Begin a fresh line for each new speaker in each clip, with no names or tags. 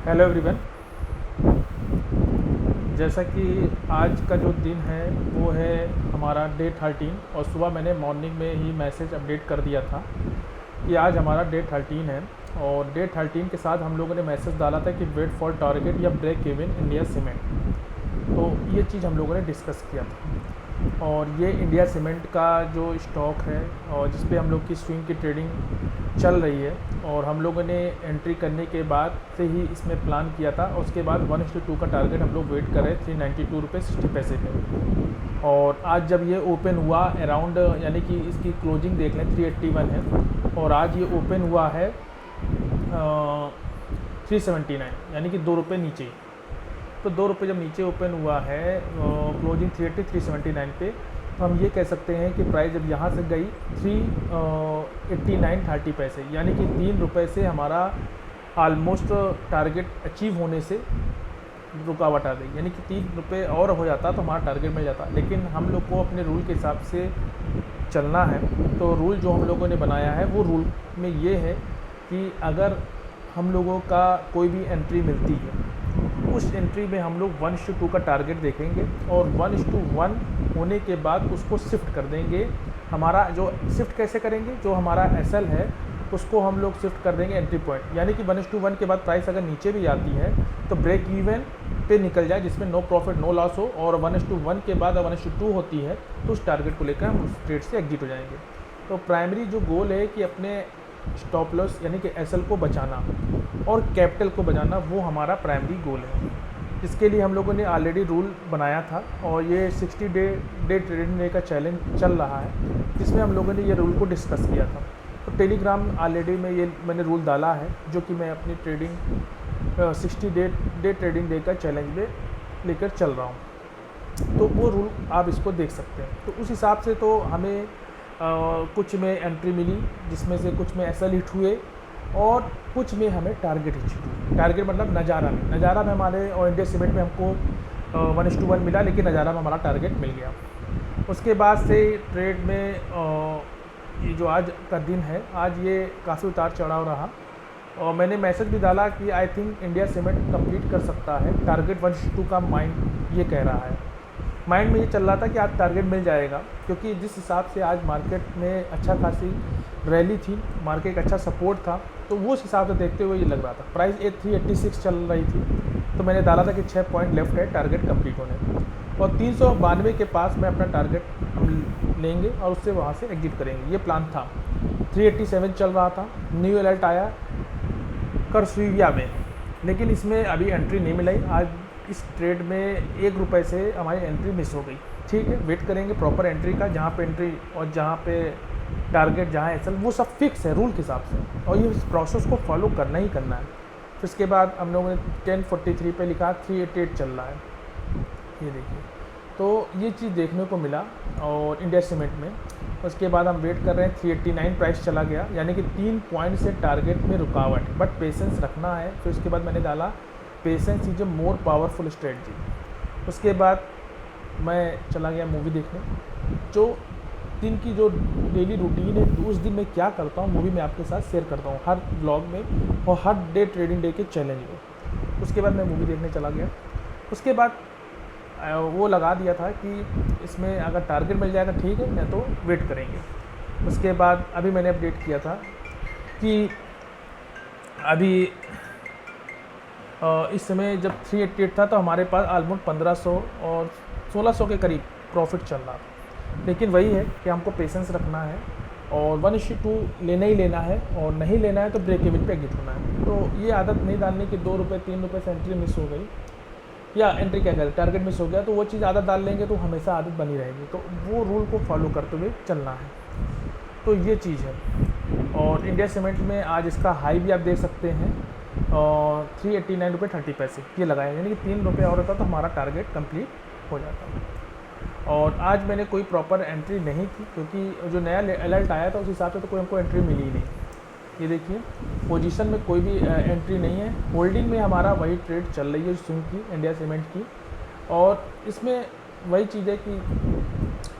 Hello everyone. जैसा कि आज का जो दिन है वो है हमारा डे 13 और सुबह मैंने मॉर्निंग में ही मैसेज अपडेट कर दिया था कि आज हमारा डे 13 है। और डे 13 के साथ हम लोगों ने मैसेज डाला था कि वेट फॉर टारगेट या ब्रेक इवन इंडिया सीमेंट। तो ये चीज़ हम लोगों ने डिस्कस किया था और ये इंडिया सीमेंट का जो स्टॉक है और जिस पे हम लोग की स्विंग की ट्रेडिंग चल रही है और हम लोगों ने एंट्री करने के बाद से ही इसमें प्लान किया था। और उसके बाद 1:2 का टारगेट हम लोग वेट कर रहे हैं 392 रुपये 60 पैसे पे। और आज जब ये ओपन हुआ अराउंड, यानी कि इसकी क्लोजिंग देख लें 381 है और आज ये ओपन हुआ है 379, यानी कि 2 रुपये नीचे। तो 2 रुपये जब नीचे ओपन हुआ है क्लोजिंग 380 379 पे, तो हम ये कह सकते हैं कि प्राइस जब यहाँ से गई 389.30 पैसे, यानी कि 3 रुपये से हमारा आलमोस्ट टारगेट अचीव होने से रुकावट आ गई। यानी कि 3 रुपये और हो जाता तो हमारा टारगेट मिल जाता, लेकिन हम लोग को अपने रूल के हिसाब से चलना है। तो रूल जो हम लोगों ने बनाया है वो रूल में ये है कि अगर हम लोगों का कोई भी एंट्री मिलती है उस एंट्री में हम लोग 1:2 का टारगेट देखेंगे और 1:1 होने के बाद उसको शिफ्ट कर देंगे। हमारा जो शिफ्ट कैसे करेंगे, जो हमारा एसएल है उसको हम लोग शिफ्ट कर देंगे एंट्री पॉइंट, यानी कि 1:1 के बाद प्राइस अगर नीचे भी आती है तो ब्रेक इवन पे निकल जाए जिसमें नो प्रॉफिट नो लॉस हो, और 1:1 के बाद 1:2 होती है तो उस टारगेट को लेकर हम उस ट्रेड से एग्जिट हो जाएंगे। तो प्राइमरी जो गोल है कि अपने स्टॉप लॉस यानी कि एसएल को बचाना और कैपिटल को बचाना, वो हमारा प्राइमरी गोल है। इसके लिए हम लोगों ने ऑलरेडी रूल बनाया था और ये 60 डे ट्रेडिंग डे का चैलेंज चल रहा है जिसमें हम लोगों ने ये रूल को डिस्कस किया था। तो टेलीग्राम ऑलरेडी में ये मैंने रूल डाला है जो कि मैं अपनी ट्रेडिंग 60 डे ट्रेडिंग डे का चैलेंज में लेकर चल रहा हूँ। तो वो रूल आप इसको देख सकते हैं। तो उस हिसाब से तो हमें कुछ में एंट्री मिली जिसमें से कुछ में एसएल हिट हुए और कुछ में हमें टारगेट हिट हुए। टारगेट मतलब नज़ारा में हमारे और इंडिया सीमेंट में हमको 1:1 मिला, लेकिन नज़ारा में हमारा टारगेट मिल गया। उसके बाद से ट्रेड में ये जो आज का दिन है, आज ये काफ़ी उतार चढ़ाव रहा और मैंने मैसेज भी डाला कि I think India cement complete कर सकता है टारगेट 1:2 का। माइंड ये कह रहा है, माइंड में ये चल रहा था कि आज टारगेट मिल जाएगा, क्योंकि जिस हिसाब से आज मार्केट में अच्छा खासी रैली थी, मार्केट का अच्छा सपोर्ट था, तो वो उस हिसाब से देखते हुए ये लग रहा था। प्राइस 386 चल रही थी तो मैंने डाला था कि 6 पॉइंट लेफ्ट है टारगेट कंप्लीट होने, और 392 के पास में अपना टारगेट हम लेंगे और उससे वहाँ से एग्जिट करेंगे, ये प्लान था। 387 चल रहा था, न्यू अलर्ट आया करसुइया में, लेकिन इसमें अभी एंट्री नहीं मिलाई। आज इस ट्रेड में 1 रुपये से हमारी एंट्री मिस हो गई। ठीक है, वेट करेंगे प्रॉपर एंट्री का, जहाँ पे एंट्री और जहाँ पे टारगेट जहाँ एसएल वो सब फिक्स है रूल के हिसाब से, और ये इस प्रोसेस को फॉलो करना ही करना है। फिर इसके बाद हम लोगों ने 1043 पे लिखा 388 चल रहा है, ये देखिए। तो ये चीज़ देखने को मिला और इंडिया सीमेंट में। उसके बाद हम वेट कर रहे हैं 389 प्राइस चला गया, यानी कि 3 पॉइंट से टारगेट में रुकावट, बट पेशेंस रखना है। फिर उसके बाद मैंने डाला patience is a more powerful strategy. उसके बाद मैं चला गया मूवी देखने। जो दिन की जो डेली रूटीन है उस दिन मैं क्या करता हूँ मूवी में आपके साथ शेयर करता हूँ हर ब्लॉग में और हर डे ट्रेडिंग डे के चैलेंज में। उसके बाद मैं मूवी देखने चला गया। उसके बाद वो लगा दिया था कि इसमें अगर टारगेट मिल जाएगा ठीक है, नहीं तो वेट करेंगे। उसके बाद अभी मैंने अपडेट किया था कि अभी इस समय जब 388 था तो हमारे पास ऑलमोस्ट 1500 और 1600 के करीब प्रॉफिट चल रहा था। लेकिन वही है कि हमको पेशेंस रखना है और 1:2 लेना ही लेना है, और नहीं लेना है तो ब्रेक इवन पे एग्जिट होना है। तो ये आदत नहीं डालने की 2 रुपये 3 रुपये से एंट्री मिस हो गई, या एंट्री क्या कहते टारगेट मिस हो गया, तो वो चीज़ आदत डाल लेंगे तो हमेशा आदत बनी रहेगी। तो वो रूल को फॉलो करते हुए चलना है। तो ये चीज़ है। और इंडिया सीमेंट में आज इसका हाई भी आप देख सकते हैं और 389.30 ये लगाया, यानी कि 3 रुपये और होता तो हमारा टारगेट कंप्लीट हो जाता। और आज मैंने कोई प्रॉपर एंट्री नहीं की क्योंकि जो नया अलर्ट आया था उस हिसाब से तो कोई हमको एंट्री मिली ही नहीं। ये देखिए पोजीशन में कोई भी एंट्री नहीं है, होल्डिंग में हमारा वही ट्रेड चल रही है स्विंग की, इंडिया सीमेंट की। और इसमें वही चीज़ है कि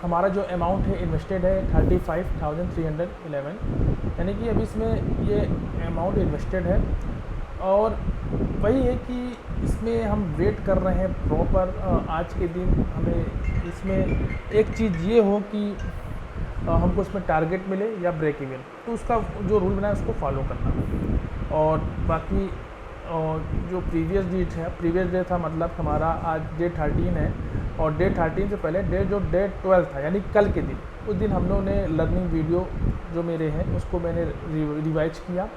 हमारा जो अमाउंट है इन्वेस्टेड है 35,311, यानी कि अभी इसमें ये अमाउंट इन्वेस्टेड है और वही है कि इसमें हम वेट कर रहे हैं प्रॉपर आज के दिन हमें इसमें एक चीज़ ये हो कि हमको इसमें टारगेट मिले या ब्रेक इवन, तो उसका जो रूल बना है उसको फॉलो करना। और बाकी जो प्रीवियस डे था, मतलब हमारा आज डे 13 है, और डे 13 से पहले डे 12 था, यानी कल के दिन, उस दिन हम लोगों ने लर्निंग वीडियो जो मेरे हैं उसको मैंने रिवाइज किया।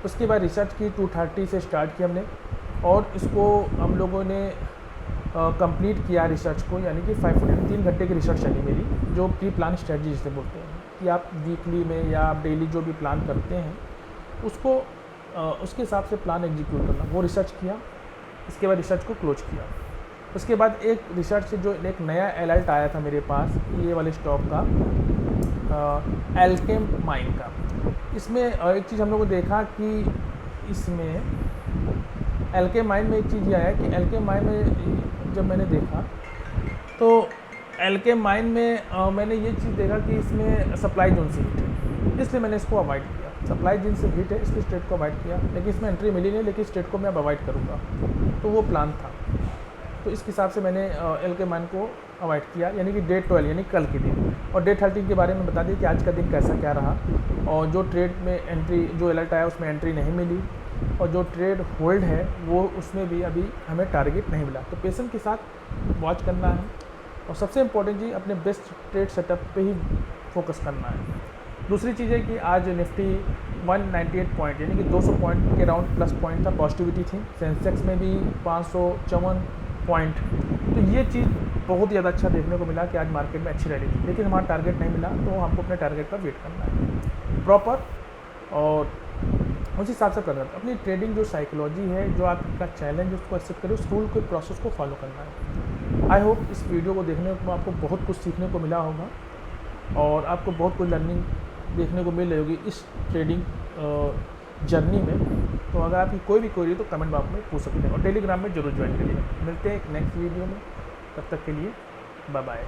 उसके बाद रिसर्च की 2:30 से स्टार्ट किया हमने, और इसको हम लोगों ने कंप्लीट किया रिसर्च को, यानी कि 3 घंटे की रिसर्च चली मेरी, जो प्री प्लान स्ट्रेटजी जिसे बोलते हैं कि आप वीकली में या आप डेली जो भी प्लान करते हैं उसको उसके हिसाब से प्लान एग्जीक्यूट करना, वो रिसर्च किया। इसके बाद रिसर्च को क्लोज किया। उसके बाद एक रिसर्च से जो एक नया अलर्ट आया था मेरे पास ये वाले स्टॉक का, एल्केम माइन का। इसमें एक चीज़ हम लोगों ने देखा कि इसमें एल्केम माइन में एक चीज़ ये आया कि एल्केम माइन में जब मैंने देखा तो एल्केम माइन में मैंने ये चीज़ देखा कि इसमें सप्लाई जोन से हिट है, इसलिए मैंने इसको अवॉइड किया। सप्लाई जोन से हिट है इसलिए स्ट्रेट को अवॉइड किया, लेकिन इसमें एंट्री मिली नहीं, लेकिन स्ट्रेट को मैं अब अवॉइड करूँगा, तो वो प्लान था। तो इस हिसाब से मैंने एल्केम माइन को अवॉइड किया, यानी कि डे 12 यानी कल के दिन। और डे 13 के बारे में बता दें कि आज का दिन कैसा क्या रहा, और जो ट्रेड में एंट्री जो अलर्ट आया उसमें एंट्री नहीं मिली, और जो ट्रेड होल्ड है वो उसमें भी अभी हमें टारगेट नहीं मिला। तो पेशेंस के साथ वॉच करना है, और सबसे इम्पोर्टेंट चीज़ अपने बेस्ट ट्रेड सेटअप पे ही फोकस करना है। दूसरी चीज़ है कि आज निफ्टी 198 पॉइंट यानी कि 200 पॉइंट के राउंड प्लस पॉइंट था, पॉजिटिविटी थी। सेंसेक्स में भी 554 पॉइंट, तो ये चीज़ बहुत ज़्यादा अच्छा देखने को मिला कि आज मार्केट में अच्छी रैली थी, लेकिन हमारा टारगेट नहीं मिला, तो हमको अपने टारगेट पर वेट करना है प्रॉपर, और उस हिसाब से करना है। अपनी ट्रेडिंग जो साइकोलॉजी है, जो आपका चैलेंज उसको एक्सेप्ट करें, उस रूल के प्रोसेस को फॉलो करना है। आई होप इस वीडियो को देखने को आपको बहुत कुछ सीखने को मिला होगा, और आपको बहुत कुछ लर्निंग देखने को मिल रही होगी इस ट्रेडिंग जर्नी में। तो अगर आपकी कोई भी क्वेरी तो कमेंट बॉक्स में पूछ सकते हैं, और टेलीग्राम में जरूर ज्वाइन करिए। मिलते हैं एक नेक्स्ट वीडियो में, तब तक के लिए बाय बाय।